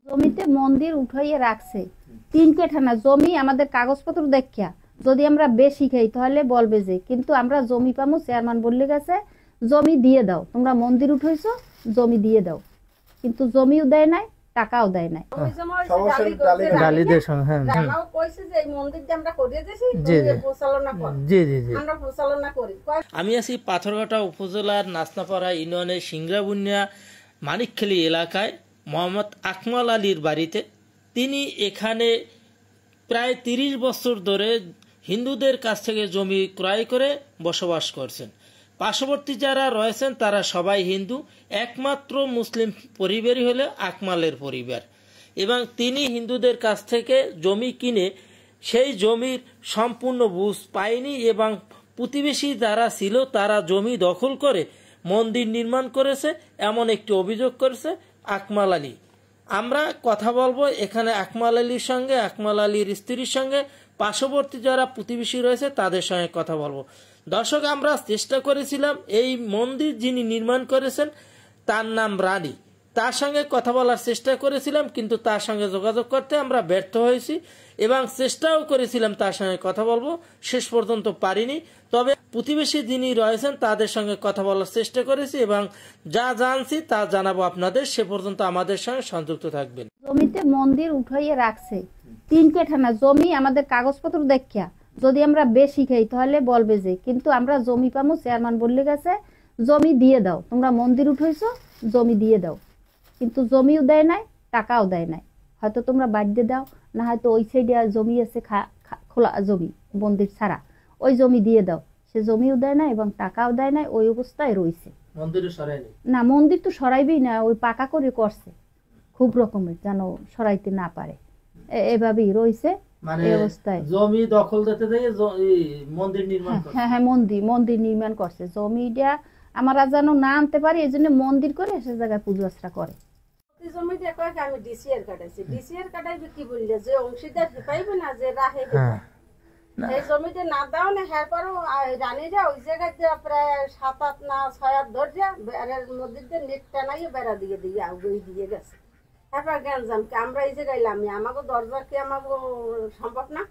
জমিতে মন্দির উঠাইয়ে রাখছে 3 কাঠা জমি। আমাদের কাগজপত্র দেখিয়া যদি আমরা বেশি খাই তাহলে বলবে যে কিন্তু আমরা জমি পামু। চেয়ারম্যান বললে গেছে জমি দিয়ে দাও, তোমরা মন্দির উঠাইছো জমি দিয়ে দাও, কিন্তু জমিও দেয় নাই, টাকাও দেয় নাই। আমি আছি পাথরঘাটা উপজেলার নাচনাপাড়া ইউনিয়নের সিংড়াবুনিয়া মানিকখালী এলাকায় মোহাম্মদ আকমাল আলীর বাড়িতে। তিনি এখানে প্রায় 30 বছর ধরে হিন্দুদের কাছ থেকে জমি ক্রয় করে বসবাস করছেন। পার্শ্ববর্তী যারা রয়েছেন তারা সবাই হিন্দু, একমাত্র মুসলিম পরিবারই হলো আকমালের পরিবার। এবং তিনি হিন্দুদের কাছ থেকে জমি কিনে সেই জমির সম্পূর্ণ বুঝ পায়নি এবং প্রতিবেশী যারা ছিল তারা জমি দখল করে মন্দির নির্মাণ করেছে, এমন একটি অভিযোগ করেছে আকমাল আলী। আমরা কথা বলবো এখানে আকমাল আলীর সঙ্গে, আকমাল আলীর স্ত্রীর সঙ্গে, পার্শ্ববর্তী যারা প্রতিবেশী রয়েছে তাদের সঙ্গে কথা বলবো। দর্শক, আমরা চেষ্টা করেছিলাম এই মন্দির যিনি নির্মাণ করেছেন তার নাম রানী, তার সঙ্গে কথা বলার চেষ্টা করেছিলাম, কিন্তু তার সঙ্গে যোগাযোগ করতে আমরা ব্যর্থ হয়েছি এবং চেষ্টাও করেছিলাম তার সঙ্গে কথা বলবো, শেষ পর্যন্ত পারিনি। তবে প্রতিবেশী যিনি রয়েছেন তাদের সঙ্গে কথা বলার চেষ্টা করেছি এবং যা জানছি তা জানাবো আপনাদের। সে পর্যন্ত আমাদের সঙ্গে সংযুক্ত থাকবেন। জমিতে মন্দির উঠাইয়ে রাখছে 3 কাঠা জমি। আমাদের কাগজপত্র দেখিয়া যদি আমরা বেশি খাই তাহলে বলবে যে কিন্তু আমরা জমি পামু। চেয়ারম্যান বললে গেছে জমি দিয়ে দাও, তোমরা মন্দির উঠাইছো জমি দিয়ে দাও, কিন্তু জমিও দেয় নাই, টাকাও দেয় নাই। হয়তো তোমরা বাড়িতে দাও, না হয়তো ওই সাইডে জমি আছে খোলা জমি মন্দির ছাড়া, ওই জমি দিয়ে দাও। সে জমিও দেয় না এবং টাকাও দেয় নাই, ওই অবস্থায় রয়েছে। না, মন্দির তো সরাইবেই না, ওই পাকা করে করছে খুব রকমের যেন সরাইতে না পারে, এভাবেই রয়েছে অবস্থায়। জমি দখল দিতে মন্দির নির্মাণ, হ্যাঁ মন্দির নির্মাণ করছে। জমিটা আমরা যেন না আনতে পারি এই জন্য মন্দির করে সে জায়গায় পুজো আশ্রা করে। জমিটা কয়েক আমি ডিসিআর কাটাইছি, ডিসিআর কাটাইবে কি বললে যে অংশীদার পাইবে না, যে রাহে এই জমিতে না দাও না। হ্যাঁ পরও রানীরা ওই জায়গায় প্রায় 7-8 না 6 ধরে বেড়ার মধ্যে নেট টানাইয়ে বেড়া দিয়ে দিয়ে আগুই দিয়ে গেছে। হ্যাঁ গ্যাঞ্জাম কি আমরা এই জায়গায় লামি, আমাকে দরজা কি আমাকে সম্ভব না?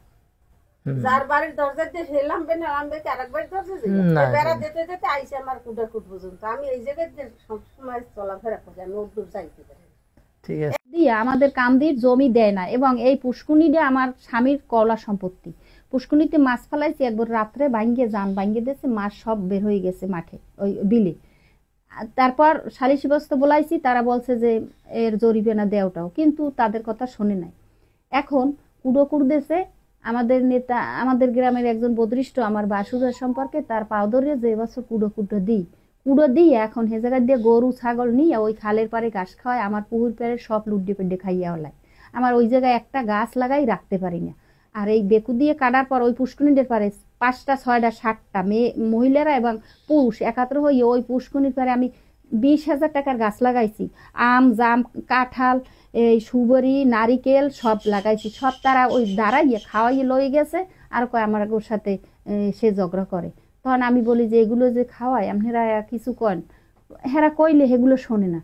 যার বাড়ির দরজা দিয়ে হেলাম বে না আনবে কি আরেক বাড়ির দরজা দিয়ে বেড়া দিতে দিতে আইসে আমার কুটাকুট পর্যন্ত। আমি এই জায়গায় সবসময় চলাফেরা করি, আমি ওর দূর যাইতে পারি। ঠিক আছে, দিয়ে আমাদের কান্দির জমি দেয় না। এবং এই পুষ্কুনিটা আমার স্বামীর কলা সম্পত্তি। পুষ্কুনিতে মাছ ফেলাইছি, একবার রাত্রে ভাঙ্গে যান ভাঙ্গে দিয়েছে, মাছ সব বের হয়ে গেছে মাঠে ওই বিলে। তারপর সালিশি বস্তা বলাইছি, তারা বলছে যে এর জরিমানা দেওয়াটাও, কিন্তু তাদের কথা শোনে নাই। এখন কুড়ো কুড়দেছে আমাদের নেতা, আমাদের গ্রামের একজন বদৃষ্ট আমার বাসুদার সম্পর্কে, তার পাও ধরে যে এবছর কুড়ো দিই এখন হে জায়গায় দিয়ে গরু ছাগল নিয়ে ওই খালের পারে ঘাস খাওয়ায়, আমার পুকুর পাড়ে সব লুড্ডে পেড্ডে খাইয়া হলায়। আমার ওই জায়গায় একটা গাছ লাগাই রাখতে পারি না। আর এই বেকু দিয়ে কাটার পর ওই পুষ্কুনিদের পারে 5টা 6টা 7টা মেয়ে মহিলারা এবং পুরুষ একাত্র হয়ে ওই পুষ্কুনির পারে আমি 20,000 টাকার গাছ লাগাইছি। আম জাম কাঁঠাল এই সুবরি নারিকেল সব লাগাইছি, সব তারা ওই দাঁড়াইয়ে খাওয়াইয়ে লয়ে গেছে। আর কয় আমার ওর সাথে সে ঝগড়া করে। তখন আমি বলি যে এগুলো যে খাওয়ায় আপনারা কিছু কন, হেরা কইলে সেগুলো শোনে না।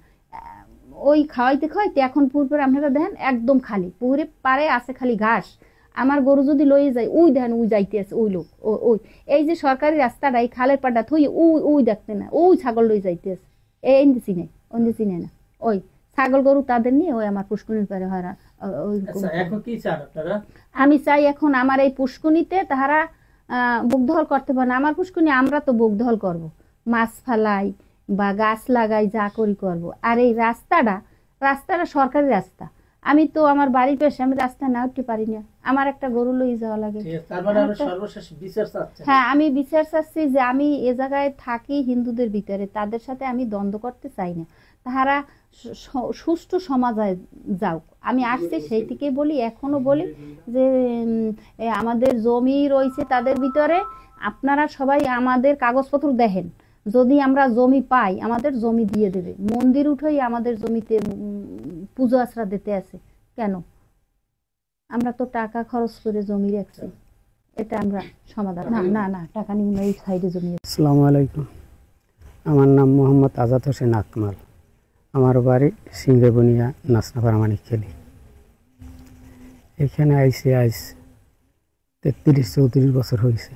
ওই খাওয়াইতে খাওয়াইতে এখন পুকুর আপনারা দেখেন একদম খালি, পুকুরে পারে আছে খালি ঘাস। আমার গরু যদি লয়ে যায় ওই দেখেন ওই যাইতে আছে ওই লোক ওই এই যে সরকারি রাস্তাটা এই খালের পাড়টা থই ওই দেখতে না, ওই ছাগল লয়ে যাইতে আছে। এই চিনে অন্য চিনে না, ওই ছাগল গরু তাদের নিয়ে ওই আমার পুষ্কুনির পারে হয়। আমি চাই এখন আমার এই পুষ্কুনিতে তাহারা বুকদখল করতে পারে না। আমার পুষ্কুনি আমরা তো বুকদখল করব, মাছ ফেলাই বা গাছ লাগাই যা করি করব। আর এই রাস্তাটা সরকারি রাস্তা, আমি তো আমার বাড়ির পেশে আমি রাস্তা না উঠতে পারি না, আমার একটা গরু লই যাওয়া লাগে। হ্যাঁ, আমি বিচার চাচ্ছি যে আমি এ জায়গায় থাকি হিন্দুদের ভিতরে, তাদের সাথে আমি দ্বন্দ্ব করতে চাই না, তাহারা সুষ্ঠু সমাজে যাও। আমি আসছি সেই থেকেই বলি, এখনো বলি যে আমাদের জমি রয়েছে তাদের ভিতরে, আপনারা সবাই আমাদের কাগজপত্র দেখেন, যদি আমরা জমি পাই আমাদের জমি দিয়ে দেবে। মন্দির উঠেই আমাদের জমিতে পুজো আশ্রা দিতে আছে কেন? আমরা তো টাকা খরচ করে জমি রাখছি, এটা আমরা সমাধান না টাকা নিব না, এই সাইডে জমি। আসসালামু আলাইকুম, আমার নাম মোহাম্মদ আজাদ হোসেন আকমাল, আমার বাড়ি সিংড়াবুনিয়া নাচনাপাড়া মানিকখালী। এখানে আইসে আইস 33-34 বছর হয়েছে।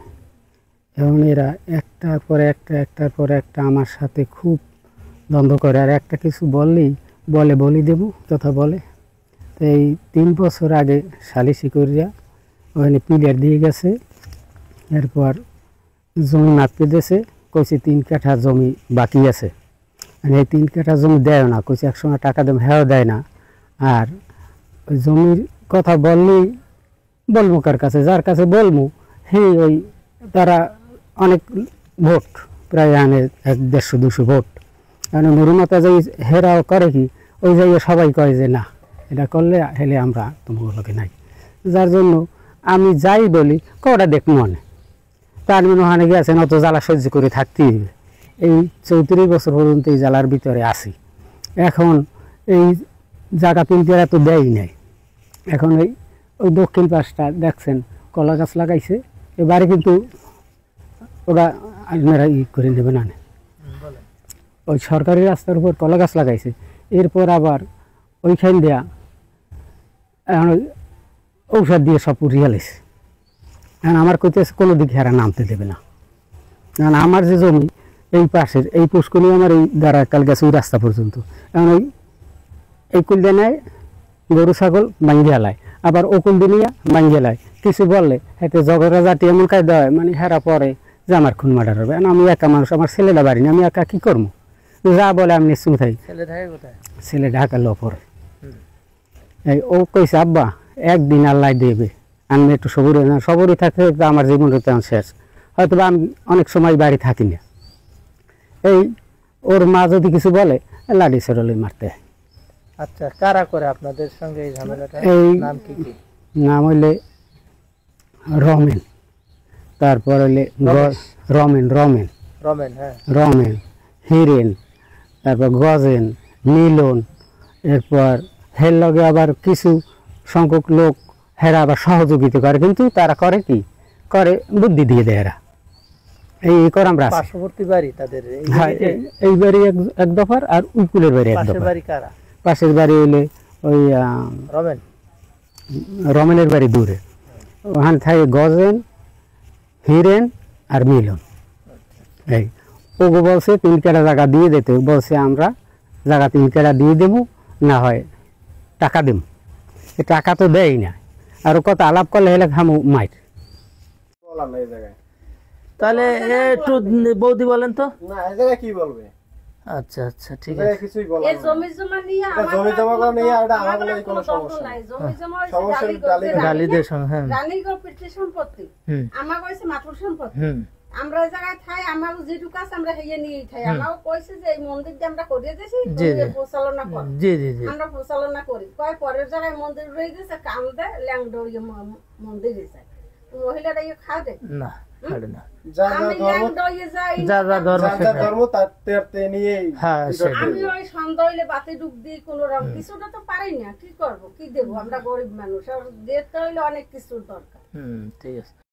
এখন এরা একটার পর একটা আমার সাথে খুব দ্বন্দ্ব করে, আর একটা কিছু বললেই বলি দেবো তথা বলে। তো এই 3 বছর আগে সালিসি করিয়া ওখানে পিলার দিয়ে গেছে, এরপর জমি মাপতে দিয়েছে, কইছে 3 কাঠা জমি বাকি আছে, মানে এই 3 কাঠা জমি দেয় না, কইছে একসময় টাকা দেব, হ্যাঁ দেয় না। আর ওই জমির কথা বললেই বলবো কার কাছে, যার কাছে বলবো ওই তারা অনেক ভোট, প্রায় আনে 150-200 ভোট, মানে মরুমাতা যাই হেরাও করে কি ওই জায়গায় সবাই কয় যে না এটা করলে হেলে আমরা তোমার লোকে নাই, যার জন্য আমি যাই বলি কটা দেখ মনে তার মনে ওখানে গিয়েছেন অত জ্বালা সহ্য করে থাকতেই হবে। এই 34 বছর পর্যন্ত এই জ্বালার ভিতরে আসি। এখন এই জায়গা কিনতে এত দেয়ই নাই। এখন ওই দক্ষিণ পাশটা দেখছেন কলা গাছ লাগাইছে, এবারে কিন্তু ওরা আপনারা করে নেবে না, ওই সরকারি রাস্তার উপর কলা গাছ লাগাইছে, এরপর আবার ওইখান দেয়া এখন ঔষধ দিয়ে সব উড়িয়ে লেছে। এখন আমার কইতে কোনো দিকে হেরা নামতে দেবে না, কারণ আমার যে জমি এই পাশের এই পুষ্করণী আমার এই দ্বারা কাল গেছে ওই রাস্তা পর্যন্ত। এখন এই কুলদে নেয় গরু ছাগল ভাঙ্গিয়া লায়, আবার ও কুলদে নিয়ে ভাঙ্গিয়া লায়, কিছু বললে হাতে জগরা জাতি এমন কায়দা হয়, মানে হেরা পরে যে আমার খুন মার্ডার হবে। আমি একা মানুষ, আমার ছেলেটা বাড়ি না, আমি একা কী করবো, যা বলে আমি নিশ্চিন্ত থাকি। ছেলে ঢাকা লো পরে এই ও কইছে আব্বা একদিন আল্লাহ দেবে, আমি একটু সবরই থাকতে আমার জীবনটা তেমন শেষ, হয়তো আমি অনেক সময় বাড়ি থাকি না। এই ওর মা যদি কিছু বলে লাঠি সরলে মারতে হয়। আচ্ছা, কারা করে আপনাদের সঙ্গে এই ঝামেলাটা? এই নাম কি কি? নাম হইলে রমেন, তারপর হইলে রমেন, হ্যাঁ, রমেন, হিরেন, তারপর গজেন, মিলন, এরপর হের লগে আবার কিছু সংখ্যক লোক হেরা আবার সহযোগিতা করে, কিন্তু তারা করে কি করে বুদ্ধি দিয়ে দেয় এরা। এই কর আমরা পার্শ্ববর্তী বাড়ি তাদের, হ্যাঁ এই বাড়ি এক দফার, আর উইকুলের বাড়ি এক দফার। বাড়ি কারা? পাশের বাড়ি হইলে ওই রমেনের বাড়ি দূরে, ওখানে থাকে গজেন, হিরেন আর মিলন। এই ওগো বলছে 3 কাঠা জায়গা দিয়ে দিতে, বলছে আমরা জায়গা 3 কাঠা দিয়ে দেবো, না হয় টাকা দেব। টাকা তো দেয় না, আর কত আলাপ করলে হেলে খামু মাইর। তাহলে একটু বৌদি বলেন তো। না এই জায়গায় কি বলবে? আচ্ছা আচ্ছা, ঠিক আছে, কিছুই বলার এই জমি জমা নিয়ে জমি জমা নিয়ে এটা আমার কোনো সমস্যা নাই। জমি জমা সমস্যা ডালিদের সঙ্গে, হ্যাঁ, রানীগড় পিতৃ সম্পত্তি, আমার কইছে মাতুর সম্পত্তি। আমরা এই জায়গায় থাই, আমার যেটুকু আছে আমরা হেয়ে নিয়েই থাই। আমাও কইছে যে এই মন্দির যে আমরা করিয়ে দিয়েছি পরিচালনা কর, জি জি জি, আমরা পরিচালনা করি। কয় পরের জায়গায় মন্দির রয়ে গেছে, কাম দেয় ল্যাংডো মন্দিরে যায়, মহিলারা খাওয়া দেয় না, ছাড়ে না, আমি ওই সন্ধ্যা হইলে বাতি ডুব দিই, কোন রকম কিছুটা তো পারি না, কি করবো, কি দেবো, আমরা গরিব মানুষ, আর দেখতে হইলে অনেক কিছুর দরকার। ঠিক আছে।